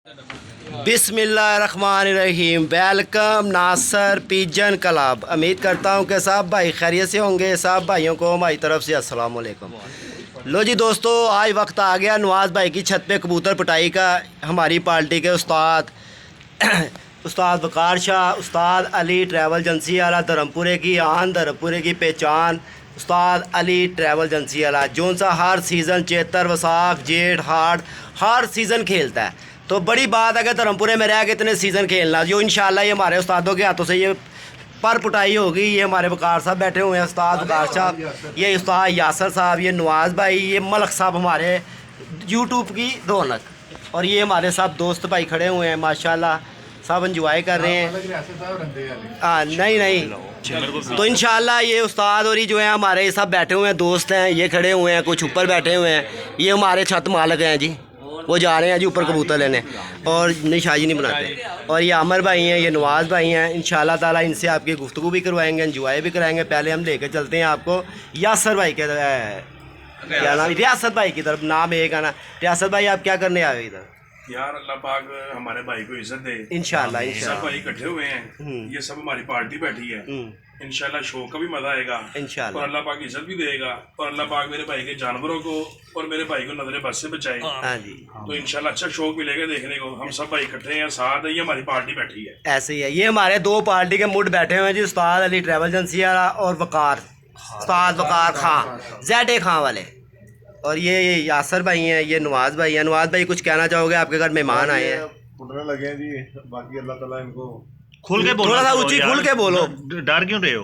बिस्मिल्लाहिर्रहमानिर्रहीम। वेलकम नासर pigeon club. उम्मीद करता हूँ कि सब भाई खैरियत से होंगे। सब भाइयों को हमारी तरफ से अस्सलाम वालेकुम। लो जी दोस्तों, आज वक्त आ गया नवाज़ भाई की छत पे कबूतर पटाई का। हमारी पार्टी के उस्ताद उस्ताद वकार शाह, उस्ताद अली ट्रैवल एजेंसी वाला, धर्मपुरे की आन, धर्मपुरे की पहचान, उस्ताद अली ट्रैवल एजेंसी वाला, जो सा हर सीज़न चेतर वसाख जेठ हाड़ हर सीज़न खेलता है। तो बड़ी बात है कि धर्मपुरे में रह के इतने सीज़न खेलना, जो इंशाल्लाह ये हमारे उस्तादों के हाथों से ये पर पुटाई होगी। ये हमारे वकार साहब बैठे हुए हैं, उस्ताद वकार साहब, ये उस्ताद यासर साहब, ये नवाज़ भाई, ये मलक साहब हमारे यूट्यूब की रौनक, और ये हमारे साथ दोस्त भाई खड़े हुए हैं माशाल्लाह, सब इंजॉय कर रहे हैं। हाँ नहीं तो इंशाल्लाह ये उस्ताद और ये जो है हमारे सब बैठे हुए हैं, दोस्त हैं, ये खड़े हुए हैं, कुछ ऊपर बैठे हुए हैं। ये हमारे छत मालक हैं जी, वो जा रहे हैं जी ऊपर कबूतर लेने, और नहीं शाजी नहीं बनाते। और ये आमिर भाई हैं, ये नवाज़ भाई हैं। इंशाल्लाह ताला इनसे आपकी गुफ्तगू भी करवाएंगे, इंजॉय भी कराएंगे। पहले हम लेके चलते हैं आपको यासर भाई के क्या नाम, रियासत भाई की तरफ। नाम एक है ना रियासत भाई, आप क्या करने आए इधर? यार अल्लाह पाक हमारे भाई को इज्जत दे इंशाल्लाह। सब भाई इकट्ठे हुए हैं, ये सब हमारी पार्टी बैठी है। इंशाल्लाह शो का भी मजा आएगा इंशाल्लाह, और अल्लाह पाक इज्जत भी देगा, और अल्लाह पाक मेरे भाई के जानवरों को और मेरे भाई को नजरे बस से बचाए। हाँ जी, तो इंशाल्लाह अच्छा शौक मिलेगा देखने को। हम सब भाई इकट्ठे हैं, साथ है, ये हमारी पार्टी बैठी है। ऐसे ही है। ये हमारे दो पार्टी के मुड बैठे हुए हैं जी, उस्ताद अली ट्रैवल एजेंसी वाला और वकार, उस्ताद वकार खां, ZA खां वाले। और ये यासर भाई हैं, ये नवाज़ भाई हैं। नवाज़ भाई कुछ कहना चाहोगे? आपके घर मेहमान आए हैं। फुटने लगे हैं जी, बाकी अल्लाह ताला इनको खुल के बोलो, थोड़ा सा ऊंची खुल के बोलो। डर क्यों रहे हो?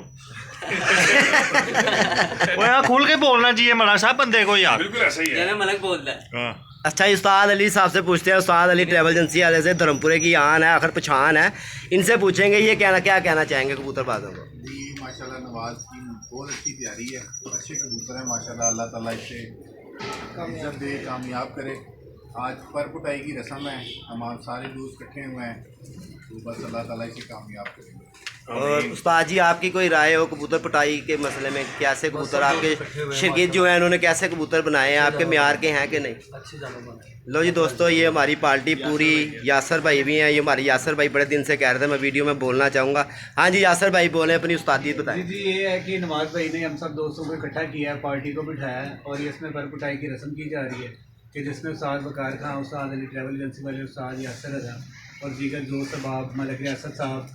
वो यार खुल के बोलना चाहिए मलक साहब बंदे को यार। बिल्कुल ऐसा ही है, मलक बोलता है। अच्छा, उस्ताद अली साहब से पूछते हैं। उस्ताद अली ट्रैवल एजेंसी वाले से, धर्मपुरे की आन है, आखिर पहचान है, इनसे पूछेंगे ये क्या कहना चाहेंगे कबूतरबाजों को। जी माशाल्लाह नवाज की बहुत अच्छी तैयारी है, अच्छे कबूतर हैं माशाल्लाह। अल्लाह ताला इसे इज्जत दे, कामयाब करे। आज पर पुटाई की रस्म है, हम सारे दोस्त इकट्ठे हुए हैं, तो बस अल्लाह ताला इसे कामयाब करेंगे। और उस्ताद जी आपकी कोई राय हो कबूतर पटाई के मसले में? कैसे कबूतर आपके शिरगिद जो हैं उन्होंने कैसे कबूतर बनाए हैं, आपके म्यार के हैं कि नहीं? लो जी दोस्तों, ये हमारी पार्टी पूरी। यासर भाई भी हैं, ये हमारे यासर भाई बड़े दिन से कह रहे थे मैं वीडियो में बोलना चाहूँगा। हाँ जी यासर भाई बोलें, अपनी उस्तादी बताएं। जी ये है कि नवाज़ भाई ने हम सब दोस्तों को इकट्ठा किया है, पार्टी को बिठाया है, और ये इसमें पर पुटाई की रस्म की जा रही है कि जिसमें उस्ताद वकार खां, उस्ताद अली ट्रैवल एजेंसी वाले उस्ताद यासर रजा और दीगर दोस्त अहबाब, मलक रियासत साहब,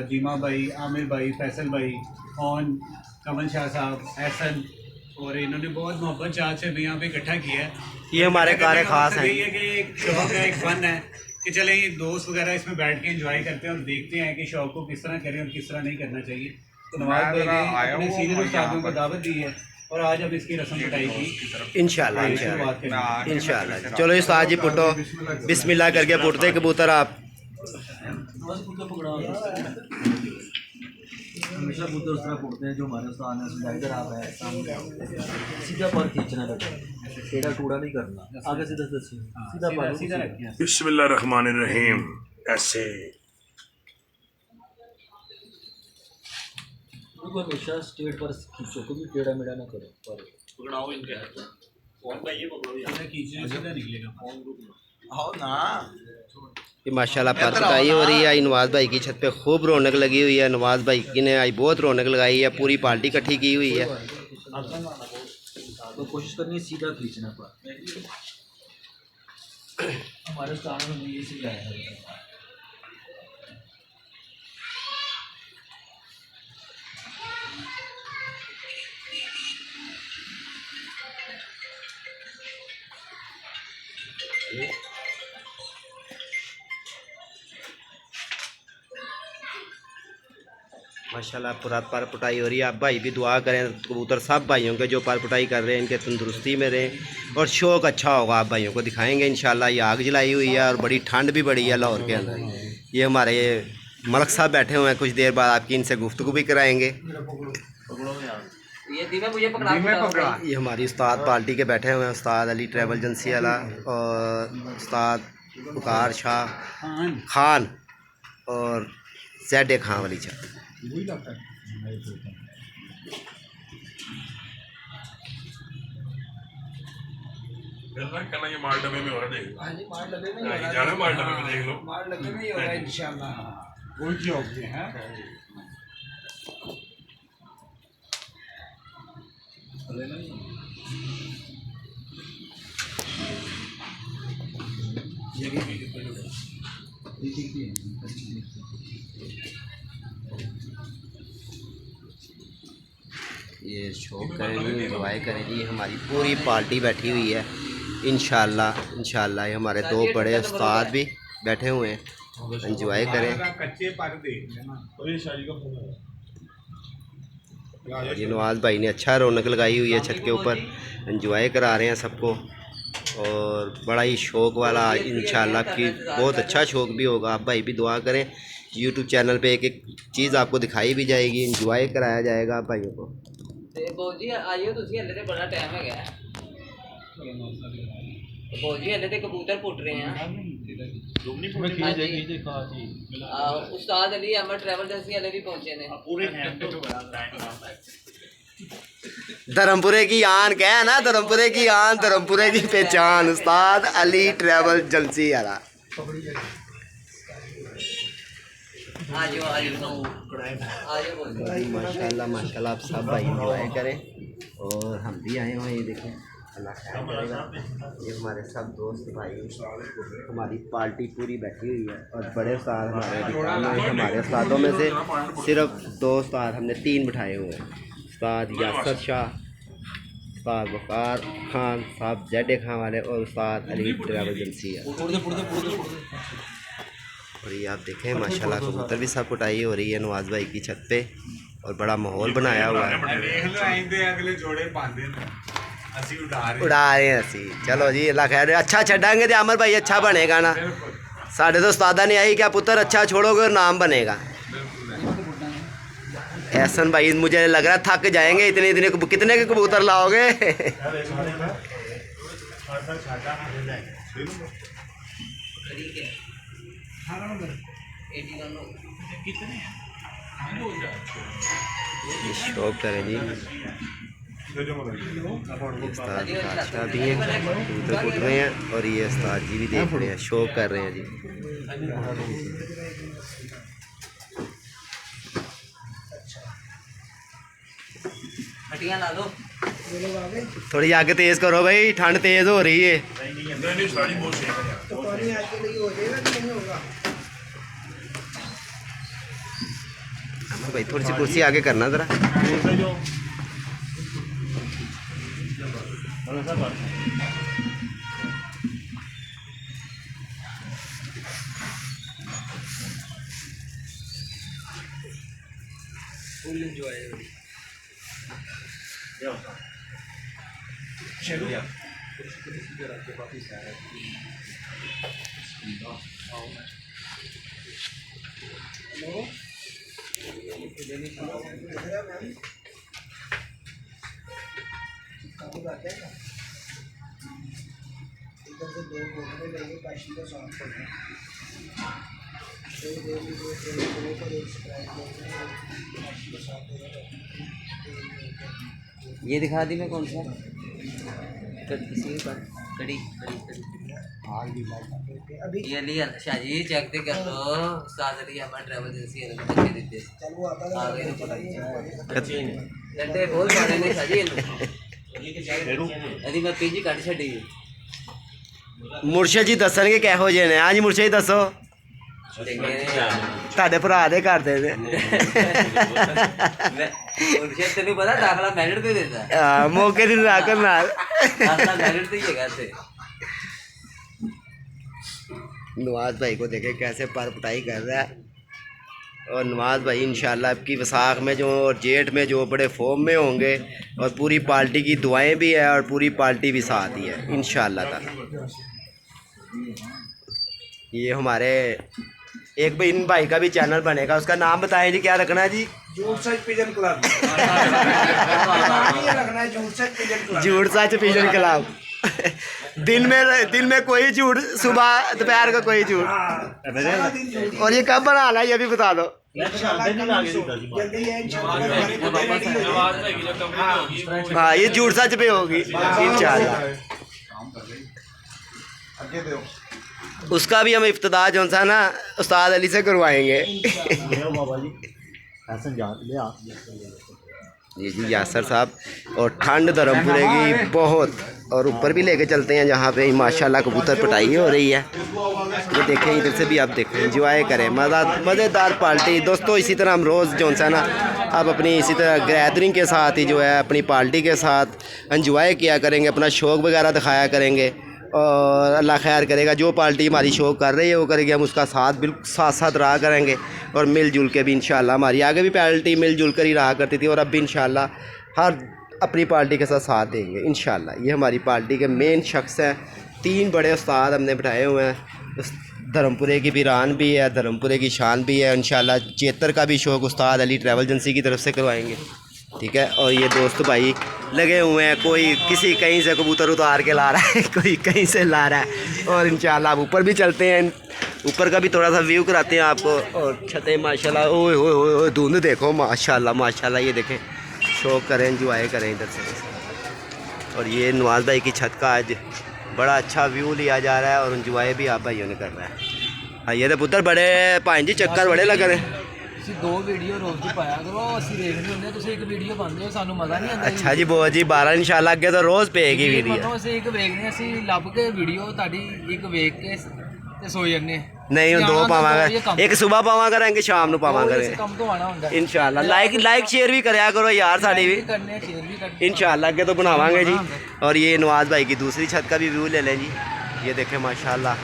दीमा भाई, आमिर भाई, फैसल भाई, कौन, कमल शाह साहब, एहसन, और इन्होंने बहुत मोहब्बत चाह से भी यहाँ पे इकट्ठा किया है। ये हमारे कार्य खास हैं। यही है कि एक शौक है, एक फन है कि चले ये दोस्त वगैरह इसमें बैठ के एंजॉय करते हैं और देखते हैं कि शौक को किस तरह करें और किस तरह नहीं करना चाहिए। तो नवाज़ भाई ने अपने सीनियर उस्तादों को दावत दी है और आज अब इसकी रस्म पटाई की इंशाल्लाह इंशाल्लाह। चलो उस्ताद जी पुटो, बिस्मिल्लाह करके पुटते कबूतर आप। हमेशा कबूतर उस तरह फूटते हैं जो हमारे उस्ताद ने समझाया। इधर आप है सामने सीधा पर खींचना लगा, टेढ़ा टूड़ा नहीं करना, आगे सीधा सीधा पर सीधा रखिए। बिस्मिल्लाहिर्रहमानिर्रहीम। ऐसे हमेशा स्ट्रेट पर खींचो, कभी टेढ़ा मेढ़ा ना करो। पर पकड़ाओ इनके हाथ में, फोन का ये पकड़ो, खींचने सीधा निकलेगा फोन हो ना। ये माशाल्लाह पर पुटाई हो रही है। आई नवाज़ भाई की छत पे खूब रौनक लगी हुई है। नवाज़ भाई की ने आई बहुत रौनक लगाई है, पूरी पार्टी इकट्ठी की हुई है। तो कोशिश करनी है सीधा खींचना पर। हमारे उस्ताद ने ये सिखाया है। माशाल्लाह पूरा पर पुटाई हो रही है। आप भाई भी दुआ करें कबूतर सब भाइयों के जो पर पुटाई कर रहे हैं इनके तंदुरुस्ती में रहें और शौक अच्छा होगा। आप भाइयों को दिखाएंगे इंशाल्लाह। ये आग जलाई हुई है और बड़ी ठंड भी बड़ी है लाहौर के अंदर। ये हमारे मलक साहब बैठे हुए हैं, कुछ देर बाद आपकी इनसे गुफ्तगू भी कराएंगे। ये हमारी उस्ताद पार्टी के बैठे हुए हैं, उस्ताद अली ट्रैवल एजेंसी वाला और उस्ताद वकार शाह खान और ZA खां वाली छत। गल्ला कहना ये माल डब्बे में हो रहा देख लो। हाँ जी, मार लगे में ही हो नहीं, रहा जाना है। माल डब्बे में देख लो। मार लगे में ही हो रहा है इंशाल्लाह। उलझे होते हैं ये शौक करें जी, इंजॉय करें जी। हमारी पूरी पार्टी बैठी हुई है इंशाल्लाह ये हमारे दो बड़े उस्ताद भी बैठे हुए हैं, इंजॉय करें। कच्चे पर देख लेना। और ये नवाज भाई ने अच्छा रौनक लगाई हुई है छत के ऊपर, इंजॉय करा रहे हैं सबको। और बड़ा ही शौक वाला इंशाल्लाह कि बहुत अच्छा शौक भी होगा। आप भाई भी दुआ करें, यूट्यूब चैनल पे एक एक चीज़ आपको दिखाई भी जाएगी, इंजॉय कराया जाएगा आप भाइयों को। ਤੇ ਬੋਜੀ ਆਇਓ ਤੁਸੀਂ ਹਲੇ ਤੇ ਬੜਾ ਟਾਈਮ ਹੈਗਾ ਬੋਜੀ ਹਲੇ ਤੇ ਕਬੂਤਰ ਪੁੱਟ ਰਹੇ ਆ ਉਸਤਾਦ ਅਲੀ ਅਹਿਮਦ ट्रैवल ਏਜੰਸੀ हले भी पहुंचे ने धर्मपुरे की आन क्या है ना, धर्मपुरे की आन धर्मपुरे की पहचान, उस्ताद अली ट्रैवल एजेंसी वाला। आजो माशाल्लाह आप सब भाई इंजॉय करें और हम भी आए हुए हैं। ये देखें, अल्लाह खैर करेगा। ये हमारे सब दोस्त भाई, हमारी पार्टी पूरी बैठी हुई है। और बड़े उस्ताद हमारे उस्तादों में से सिर्फ दो उस्ताद हमने 3 बिठाए हुए हैं, उस्ताद यासर शाह, उस्ताद वक़ार खान साहब जेड खान वाले, और उस्ताद अली ट्रैवल एजेंसी है। और ये आप देखें माशाल्लाह कबूतर भी सब कुटाई हो रही है नवाज भाई की छत पे, और बड़ा माहौल बनाया हुआ है। अगले जोड़े पाते उड़ा रहे हैं असी। चलो जी अल्लाह खैर, अच्छा छड़ांगे तो अमर भाई अच्छा बनेगा ना। साढ़े तो उस्तादा ने आई क्या पुत्र अच्छा छोड़ोगे और नाम बनेगा। एहसन भाई मुझे लग रहा है थक जाएंगे, इतने कितने के कबूतर लाओगे। शौक करें जी, उस्ताद अच्छा भी हैं, कबूतर कुट रहे हैं, और ये उस्ताद जी भी देख रहे हैं, शौक कर रहे हैं जी। हटियां ला दो थोड़ी आगे तेज करो भाई, ठंड तेज हो रही है। नहीं साड़ी बहुत सही है भाई थोड़ी सी कुर्सी आगे करना ज़रा। फुल एंजॉय ये दिखा दी मैं कौन सा किसी कड़ी ये अली शाहजी चेक तो कर लो उस्ताद अली अहमद ट्रैवल एजेंसी है बच्चे देते आ गए डंडे बहुत सारे ने शाहजी अली मैं पीजी कट छड़ी मुर्शद जी दसणगे किहो ਜਿਹੇ ਨੇ। हाँ जी मुर्शद जी दसो, ਤੁਹਾਡੇ ਭਰਾ ਦੇ ਘਰ ਦੇ ਨੇ। मुर्शद तेन पता दाखला मैरिट पे देता हाँ मौके ਦੀ ਨਾਕਰ ਨਾਲ दाखला मैरिट पे ही है से नवाज भाई को देखे कैसे पर पुटाई कर रहा है। और नवाज भाई इंशाल्लाह आपकी वसाख में जो और जेठ में जो बड़े फॉर्म में होंगे, और पूरी पार्टी की दुआएं भी है और पूरी पार्टी भी साथ ही है इंशाल्लाह ताला। ये हमारे एक भाई इन भाई का भी चैनल बनेगा, उसका नाम बताएं जी, क्या रखना है जी? झूठ सच पिजन क्लब रखना है, झूठ सच पिजन क्लब। झूठ सच पिजन क्लब। दिन में कोई झूठ, सुबह दोपहर का कोई झूठ। और ये कब बनाना है ये भी बता दो। जल्दी है इंशाल्लाह। हाँ ये झूठ सच पे होगी इंशाल्लाह। काम कर रही आगे दो उसका भी हम इब्तिदा जो सा ना उस्ताद अली से करवाएंगे। बाबा जी हसन जान ले आप जी यासर साहब। और ठंड धर्मपुरे की बहुत, और ऊपर भी लेके चलते हैं जहाँ पे माशाल्लाह कबूतर पटाई हो रही है। ये देखें, इधर से भी आप देखें, एंजॉय करें, मज़ेदार पार्टी दोस्तों। इसी तरह हम रोज़ जो है ना अब अपनी इसी तरह गैदरिंग के साथ ही जो है अपनी पार्टी के साथ एंजॉय किया करेंगे, अपना शौक़ वगैरह दिखाया करेंगे, और अल्लाह खैर करेगा। जो पार्टी हमारी शौक़ कर रही है वो करेगी, हम उसका साथ बिल्कुल साथ साथ रहा करेंगे, और मिलजुल के भी इंशाल्लाह। हमारी आगे भी पार्टी मिलजुल कर ही रहा करती थी, और अब भी इंशाल्लाह हर अपनी पार्टी के साथ देंगे इंशाल्लाह। ये हमारी पार्टी के मेन शख्स हैं। 3 बड़े उस्ताद हमने बिठाए हुए हैं। धर्मपुरे की पीरान भी है, धर्मपुरे की शान भी है। इंशाल्लाह चेतर का भी शौक़ उस्ताद अली ट्रैवल एजेंसी की तरफ से करवाएंगे, ठीक है। और ये दोस्त भाई लगे हुए हैं, कोई किसी कहीं से कबूतर उतार के ला रहा है, कोई कहीं से ला रहा है। और इंशाल्लाह आप ऊपर भी चलते हैं, ऊपर का भी थोड़ा सा व्यू कराते हैं आपको। और छतें माशाल्लाह, ओए ओए ओए धुंध देखो माशाल्लाह माशाल्लाह। ये देखें, शौक़ करें, एंजॉय करें इधर से। और ये नवाज भाई की छत का आज बड़ा अच्छा व्यू लिया जा रहा है, और एंजॉय भी आप भाइयों ने कर रहा है। हाँ, ये तो पुत्र बड़े भाई जी चक्कर बड़े लग रहे हैं। ਤੁਸੀਂ 2 ਵੀਡੀਓ ਰੋਜ਼ ਦੀ ਪਾਇਆ ਕਰੋ, ਅਸੀਂ ਦੇਖਦੇ ਹੁੰਦੇ ਤੁਸੀਂ ਇੱਕ ਵੀਡੀਓ ਪਾਉਂਦੇ ਹੋ, ਸਾਨੂੰ ਮਜ਼ਾ ਨਹੀਂ ਆਉਂਦਾ। अच्छा जी बहुत जी 12 इंशाल्लाह अगे तो रोज़ पेगी वीडियो। ਮੰਨੋ ਅਸੀਂ ਇੱਕ ਵੇਖਦੇ ਹਾਂ, ਅਸੀਂ ਲੱਭ ਕੇ ਵੀਡੀਓ ਤੁਹਾਡੀ ਇੱਕ ਵੇਖ ਕੇ ਤੇ ਸੋ ਜਾਂਦੇ ਹਾਂ। नहीं हम 2 पावांगे, एक सुबह पावा करेंगे, शाम को पावा करेंगे ਕੰਮ ਤੋਂ ਆਣਾ ਹੁੰਦਾ इंशाल्लाह। लाइक शेयर भी कराया करो यार साड़ी भी ਕਰਨੇ, ਸ਼ੇਅਰ भी करने। इंशाल्लाह अगे तो बनावांगे जी। और ये नवाज भाई की दूसरी छत का भी व्यू ले लें जी। ये देखें माशाल्लाह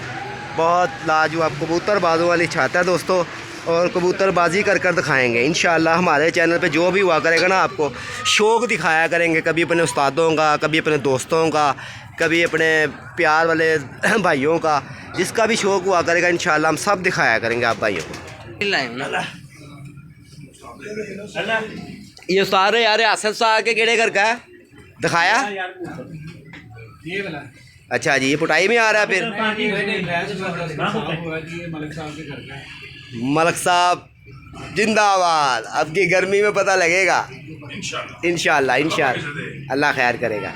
बहुत लाजवाब कबूतरबाजों वाली छत है दोस्तों, और कबूतरबाजी कर कर दिखाएंगे इंशाल्लाह। हमारे चैनल पे जो भी हुआ करेगा ना आपको शौक़ दिखाया करेंगे, कभी अपने उस्तादों का, कभी अपने दोस्तों का, कभी अपने प्यार वाले भाइयों का, जिसका भी शौक़ हुआ करेगा इंशाल्लाह हम सब दिखाया करेंगे आप भाइयों को। ये उस्ताद यार आसफ साहब के केड़े घर का है दिखाया? ये वाला अच्छा जी, ये पुटाई में आ रहा है फिर। मलिक साहब के घर का है। मलक साहब जिंदाबाद। अब की गर्मी में पता लगेगा इंशाल्लाह इंशाल्लाह, अल्लाह खैर करेगा।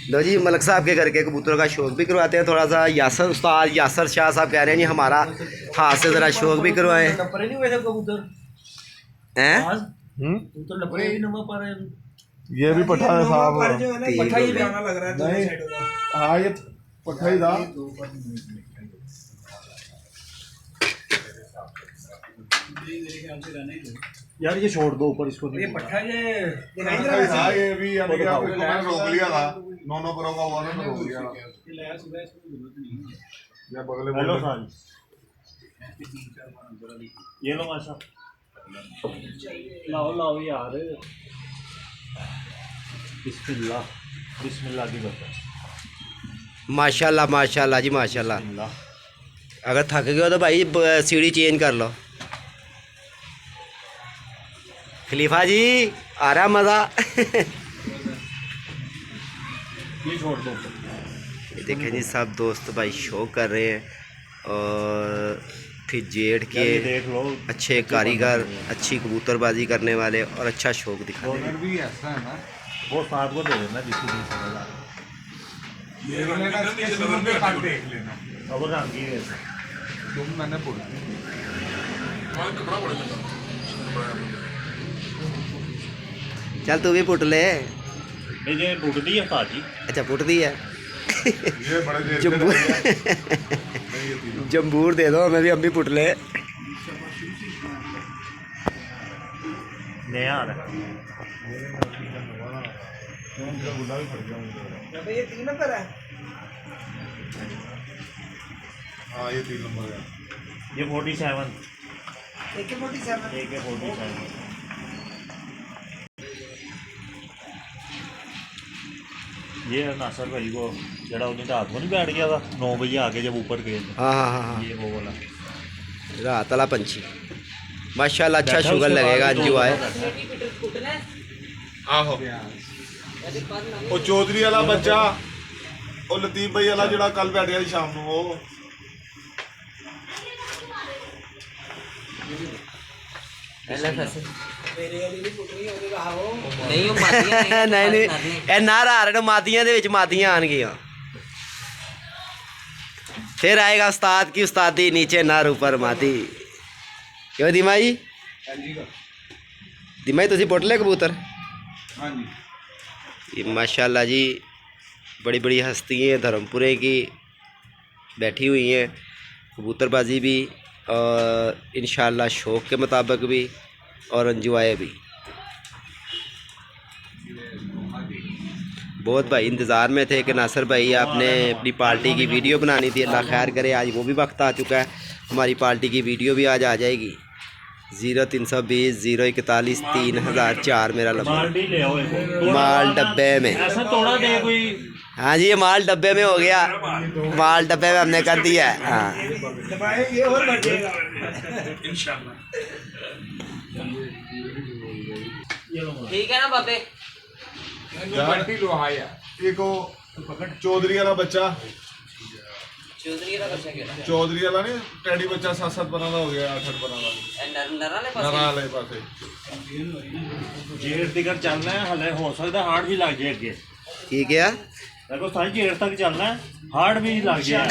लो जी, मलक साहब के घर के कबूतरों का शौक़ भी करवाते हैं थोड़ा सा। यासर उस्ताद यासर शाह साहब कह रहे हैं जी हमारा हाथ से ज़रा शौक़ भी करवाएं हैं। ये भी पठा है साहब, हाँ ये पठा ही था। यार ये छोड़ दो ऊपर इसको। ये पट्टा ये था, ये भी यानी कि आपको मैंने रोक लिया था, 9 करोड़ का हुआ ना, रोक लिया था। या बगले में हेलो सर, ये लो माशा, लाओ लाओ यार, बिस्मिल्लाह बिस्मिल्लाह की बरकत। माशाल्लाह माशाल्लाह जी माशाल्लाह। अगर थक गए हो तो भाई सीढ़ी चेंज कर लो। खलीफा जी आ रहा मज़ा। ये छोड़ दो। देखें जी सब दोस्त भाई शौक़ कर रहे हैं, और फिर जेठ के ये देख लो, अच्छे कारीगर, अच्छी कबूतरबाजी करने वाले, और अच्छा शौक़ दिखाते हैं। डोनर भी ऐसा है ना, वो साथ को दे देना जिसको नहीं समझ आ रहा। ये लेना, इसके शुरू में काट देख लेना। अब रंग की है तुम मैंने बोला चल तू भी पुट ले। नहीं, ये टूटती है पाजी। अच्छा पुट दी है। ये बड़े देर से जम्बूर नहीं, ये तीनों जम्बूर दे दो हमें भी, हम भी पुट ले। नया आ रहा है। हाँ ये 3 नंबर है। ये 47 AK-47 ये नासर भाई को जरा उन्हें रात को नहीं बैठ गया था 9 बजे आके जब ऊपर गए थे। हाँ हाँ हाँ हाँ, ये वो बोला रात वाला पंछी माशाल्लाह अच्छा बैठा, शुगर उसके बाद लगेगा भी 2 एंजॉय। बजे बैठा। आहो ਉਹ ਚੌਧਰੀ ਵਾਲਾ ਬੱਚਾ, ਉਹ ਲਤੀਫ ਭਾਈ ਵਾਲਾ ਜਿਹੜਾ ਕੱਲ ਬੈਠਿਆ ਸੀ ਸ਼ਾਮ ਨੂੰ, ਉਹ नहीं वो मादियां नहीं नहीं ਇਹ ਨਾਰਾ ਆ ਰਹੇ ਨੇ, ਮਾਦੀਆਂ ਦੇ ਵਿੱਚ ਮਾਦੀਆਂ ਆਣਗੀਆਂ। फिर आएगा उस्ताद की उस्तादी, नीचे नर ऊपर मादी। क्यों दिमाई? दिमाई तुसी पुट ले कबूतर? हाँ जी। ये माशाल्लाह जी बड़ी बड़ी हस्तियाँ धर्मपुरे की बैठी हुई हैं, कबूतरबाजी भी और इंशाल्लाह शौक़ के मुताबिक भी और एंजॉय भी। बहुत भाई इंतज़ार में थे कि नासिर भाई आपने अपनी पार्टी की वीडियो बनानी थी, अल्लाह खैर करे आज वो भी वक्त आ चुका है। हमारी पार्टी की वीडियो भी आज आ जाएगी। 0320 041 3004 मेरा माल भी ले आओ एक। माल डब्बे में। ऐसा तोड़ा दे कोई। हाँ जी ये माल डब्बे में हो गया, माल डब्बे में हमने कर दिया है। हाँ इंशाल्लाह। ठीक है ना बाबे? एक चौधरी वाला बच्चा, चौधरी का बच्चा केड़ा? चौधरी वाला नहीं टैडी बच्चा 7-7 बना हो गया, 8-8 बना नरा ले नरा वाले पासे। जेठ तक चलना है, हले हो सकता हार्ड भी लग जाए अगे। ठीक है देखो सारी जेठ तक चलना है, हार्ड भी लग जाए।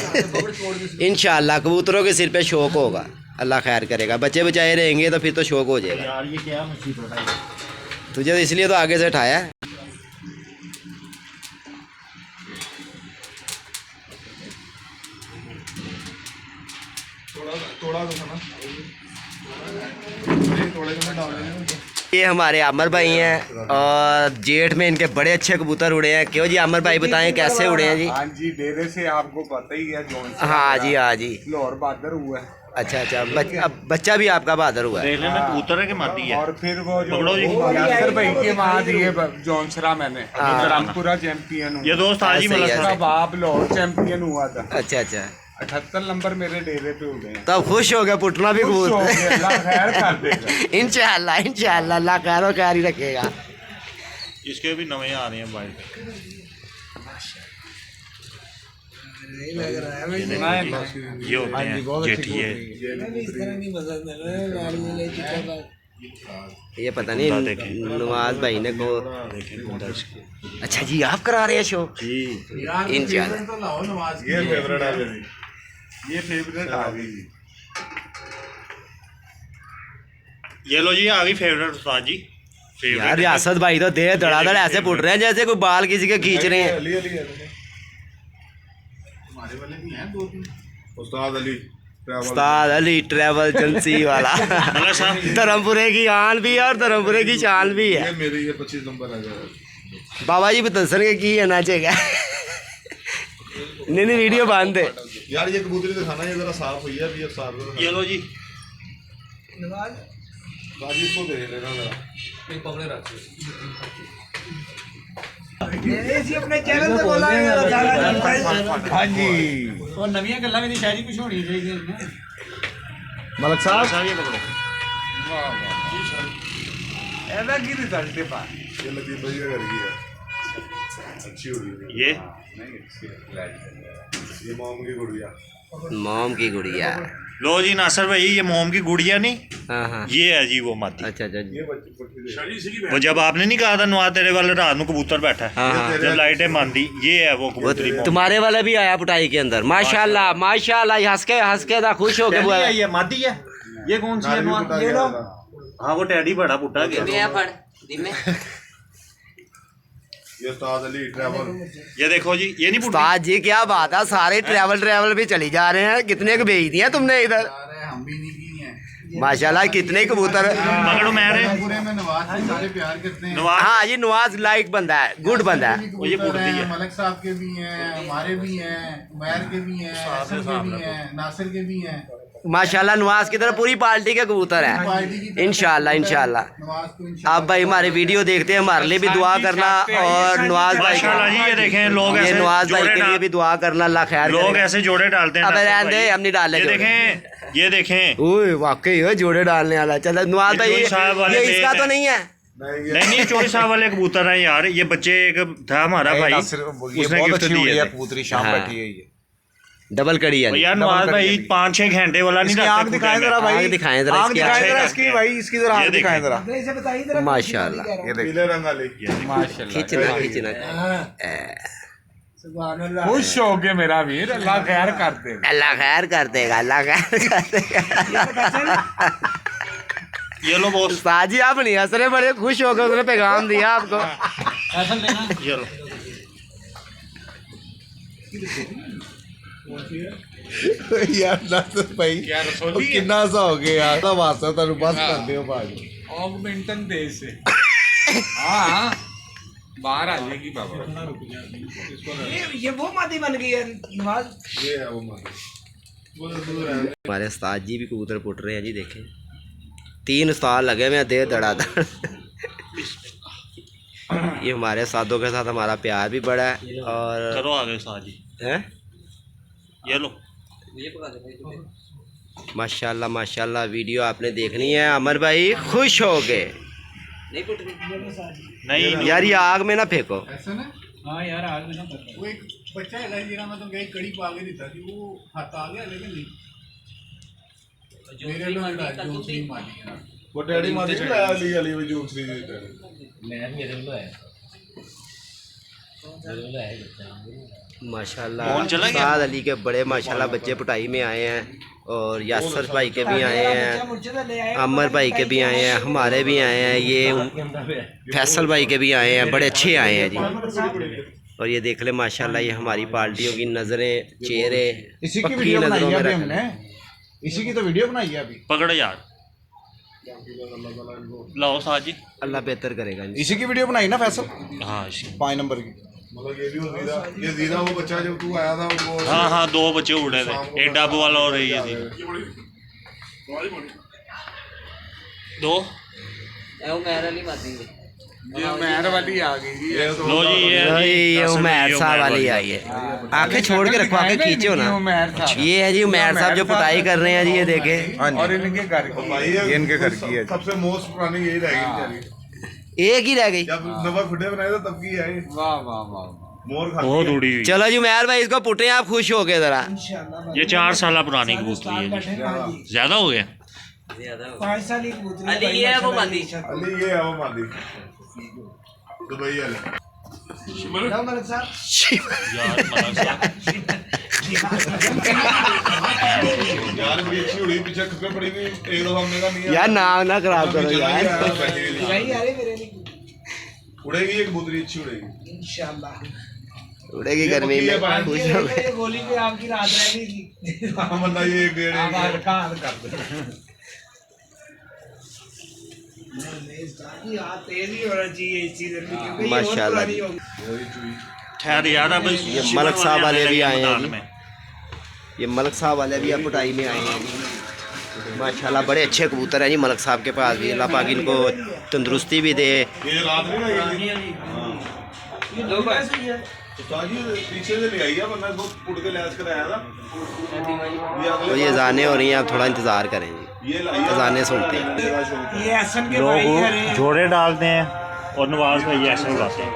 इंशाल्लाह कबूतरों के सिर पे शौक होगा, अल्लाह खैर करेगा। बच्चे बचाए रहेंगे तो फिर तो शौक हो जाएगा। यार ये क्या मुसीबत है। तुझे तो इसलिए तो आगे से उठाया है। ये हमारे आमर भाई हैं और जेठ में इनके बड़े अच्छे कबूतर उड़े हैं। क्यों जी आमर भाई बताएं कैसे उड़े हैं जी? हाँ जी, डेरे से आपको पता ही है जौन सा हाँ जी हाँ जी। लाहौर बहादुर हुआ है। अच्छा अच्छा बच्चा भी आपका बहादुर हुआ है। रेलवे में कबूतर है कि मादी है? और फिर वो जो पकड़ो जी। यासर भाई के वहाँ दिए जौनसरा मैंने रामपुरा चैंपियन हूँ। ये दोस्त आज ही ऐसे ही मिला है। था। उसका बाप लाहौर चैंपियन हुआ था। अच्छा अच्छा 78 नंबर मेरे डेरे पे उड़े हैं। तब खुश हो गया, पुटना भी खुश हो कबूतर। गए, अल्लाह खैर कर देगा। इंशाल्लाह इंशाल्लाह अल्लाह खैर ही रखेगा। इसके भी नवे आ रहे हैं बाइक। ये होते हैं जेठिए। ये पता नहीं नवाज भाई ने को। अच्छा जी आप करा रहे हैं शो? इंशाल्लाह ये फेवरेट आ गई, ये फेवरेट आ गई जी। ये लो जी आ गई फेवरेट उस्ताद जी। यार रियासत भाई तो दे धड़ाधड़ ऐसे पुट रहे हैं जैसे कोई बाल किसी के खींच रहे हैं। हमारे वाले भी हैं 2-3 उस्ताद अली उस्ताद अली ट्रैवल एजेंसी वाला। धर्मपुरे की आन भी है और धर्मपुरे की शान भी है। मेरे ये 25 नंबर आ गया। बाबा जी बतसन के की है ना चाहिए। नहीं नहीं वीडियो बांध दे यार ये कबूतरी दिखाना, ये जरा साफ हुई है अभी। साफ ये लो जी बाजी इसको दे लेना जरा। हाँ जी और नवियां गल्लां मेरी शायरी कुछ होनी चाहिए। मलक साहब ये पकड़ो। ऐसा की रिजल्ट दे पा ये लतीफ भाई का घर की है, अच्छी हुई है। ये मोम की गुड़िया। मोम की गुड़िया। लो जी नासिर भाई ये मोम की गुड़िया नहीं, हाँ हाँ ये है जी वो मादी। अच्छा अच्छा जी। ये बच्ची पुट्ठी दे। शादी सी की वो जब आपने नहीं कहा था नुआ तेरे वाले रात में कबूतर बैठा है, हाँ हाँ जब लाइटें मांदी, ये है वो वो कबूतरी मोम। तुम्हारे वाला भी आया पुटाई के अंदर। माशाल्लाह माशाल्लाह हंस के था खुश हो टैडी गए। है ये मादी है। ये कौन सी है नारी नुआ? पुट्टा ये गया लो। था। हाँ वो टैडी बड़ा पुट्टा गया। दिमे है फड़ दिमे। ये उस्ताद अली ट्रैवल। ये देखो जी ये नहीं पुट्टी। उस्ताद जी क्या बात है, सारे ट्रैवल भी चली जा रहे हैं। कितने को भेज दिया तुमने इधर? अरे हम भी नहीं की हैं। माशाल्लाह कितने कबूतर। पकड़ो मेरे। पूरे में नवाज से सारे प्यार करते हैं। नवाज हाँ जी नवाज लाइक बंदा है, गुड बंदा है। वो ये कबूतर पुट्टी हैं, है। मलक साहब के भी हैं, हमारे भी हैं, उमैर के भी हैं, हसन के भी हैं, नासिर के भी हैं। माशाल्लाह नवाज की तरफ पूरी पार्टी के कबूतर हैं। पार्टी की तरफ इंशाल्लाह इंशाल्लाह। नवाज को इंशाल्लाह। आप भाई हमारे वीडियो देखते हैं, हमारे लिए भी दुआ करना और नवाज भाई माशाल्लाह जी ये देखें लोग ये ऐसे नवाज भाई जोड़े के लिए डाल, भी दुआ करना, अल्लाह खैर लोग करेगा। ऐसे जोड़े डालते हैं। अब नासिर रहने दे, भाई। हम नहीं डाले ये जोड़े। देखें ये देखें। ओए वाकई हो जोड़े डालने वाला। चलो नवाज भाई चोरी साहब वाले ये इसका बेट तो है। नहीं है। नहीं नहीं चोरी साहब वाले कबूतर हैं यार। ये बच्चे एक था हमारा भाई, उसने गिफ्ट दिए थे। कबूतरी शाम बैठी है ये। डबल कड़ी है। और यार नवाज भाई 5-6 घंटे वाला नहीं रखते आग दिखाएं जरा इसकी इसकी भाई इसकी जरा आग दिखाएं जरा। माशाल्लाह ये देख पीले रंग वाली। खींचना खींचना। खुश हो के मेरा वीर, अल्लाह खैर कर दे। अल्लाह खैर कर देगा, अल्लाह खैर कर देगा। ये लो बॉस। उस्ताद जी आप नहीं हंस रहे, बड़े खुश हो गए, उसने पैगाम दिया आपको। ये लो। यार दस भाई कितना सा हो गया यार, सब हासा तेन बस कर दियो भाई। ऑगमेंटन दे से हाँ बाहर आ जाएगी बाबा। ये वो मादी बन गई है नवाज। ये है वो मादी। हमारे उस्ताद जी भी कबूतर पुट रहे हैं जी, देखें 3 उस्ताद लगे हुए हैं, दे धड़ाधड़। ये हमारे उस्तादों के साथ हमारा प्यार भी बड़ा है। और करो आगे साथ जी। हैं ये लो। माशाल्लाह माशाल्लाह, वीडियो आपने देखनी है। अमर भाई खुश हो गए। नहीं यार ये आग में ना फेंको। ऐसा ना हाँ यार आज में ना पता वो एक बच्चा है जिसका मैं तो कहीं कड़ी पा के देता थी, वो हाथ आ गया लेकिन नहीं मेरे लोग जोश नहीं मानी है। वो डैडी मादी नहीं लाया ली वाली वो जोश नहीं देता। माशाल्लाह कौन चला गया? उस्ताद अली के बड़े माशाल्लाह बच्चे पुटाई में आए हैं, और यासर भाई के भी आए हैं, अमर भाई के भी आए हैं, हमारे भी आए हैं, ये फैसल भाई के भी आए हैं, बड़े अच्छे आए हैं जी। और ये देख ले माशाल्लाह, ये हमारी पार्टियों की नज़रें, चेहरे इसी की पक्की वीडियो बनाई नज़रों है में अभी रखना। हमने, इसी की तो वीडियो बनाई है अभी। पकड़ यार। लाओ साथ जी। अल्लाह बेहतर करेगा। इसी की वीडियो बनाई ना फैसल, हाँ 5 नंबर की। मतलब ये भी वो जीरा, ये जीरा वो बच्चा जब तू आया था वो हाँ हाँ 2 बच्चे उड़े थे, एक डब वाला और ये थी। 2 उमर अली मादी ये मेहर वाली आ गई जी। लो जी। ये उमैर साहब वाली आई है। आंखें छोड़ के रखो, आंखें खींचो ना। ये है जी उमैर साहब जो पुताई कर रहे हैं जी, ये देखे। और इनके घर की, ये इनके घर की है। सबसे मोस्ट पुरानी यही रहेगी। एक ही रह गई। जब नंबर फुटे बनाए तो तब की है। वाह वाह वाह मोर खा बहुत उड़ी हुई। चलो जी उमैर भाई इसको पुटे, आप खुश हो गए जरा। ये 4 साल पुरानी कबूतरी है जी। ज्यादा हो गया। 5 साल की कबूतरी अली ये है वो मादी। अली ये है वो मादी दुबई वाले। मलिक साहब यार मलक साहब। यार बड़ी अच्छी उड़ी, पीछे खपे पड़ी हुई, एक दो हमने का नहीं है यार नाम ना खराब करो यार। भाई आ रहे मेरे लिए उड़ेगी एक कबूतरी अच्छी उड़ेगी इंशाल्लाह। उड़ेगी गर्मी में, खुश हो गए। ये गोली पे आपकी रात रहनी थी। हाँ बंदा ये एक डेढ़ आवाज कान कर दे। तेज ही होना चाहिए इस चीज में, क्योंकि ये और माशाल्लाह पुरानी जी। होगी। ठहर यार अब ये मलक साहब वाले भी आए हैं मैदान जी। में। ये मलक साहब वाले भी अब पुटाई में आए हैं जी। माशाल्लाह बड़े अच्छे कबूतर हैं जी मलक साहब के पास भी। अल्लाह पाक इनको तंदुरुस्ती भी दे। ये रात नहीं आई दो बस उस्ताद जी पीछे से ले आई है, वरना इसको पुट के लैस कराया था। ये तो अगले ये अजानें हो रही हैं, आप थोड़ा इंतज़ार करें जी, ये लाई है अजानें सुनते हैं। ये हसन के भाई लोग करे जोड़े डालते हैं और नवाज भाई ऐसे उड़ाते हैं।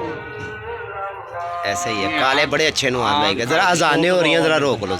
ऐसे ही है, काले बड़े अच्छे नुमान भाई के। ज़रा अजानें हो रही हैं, ज़रा रोक लो।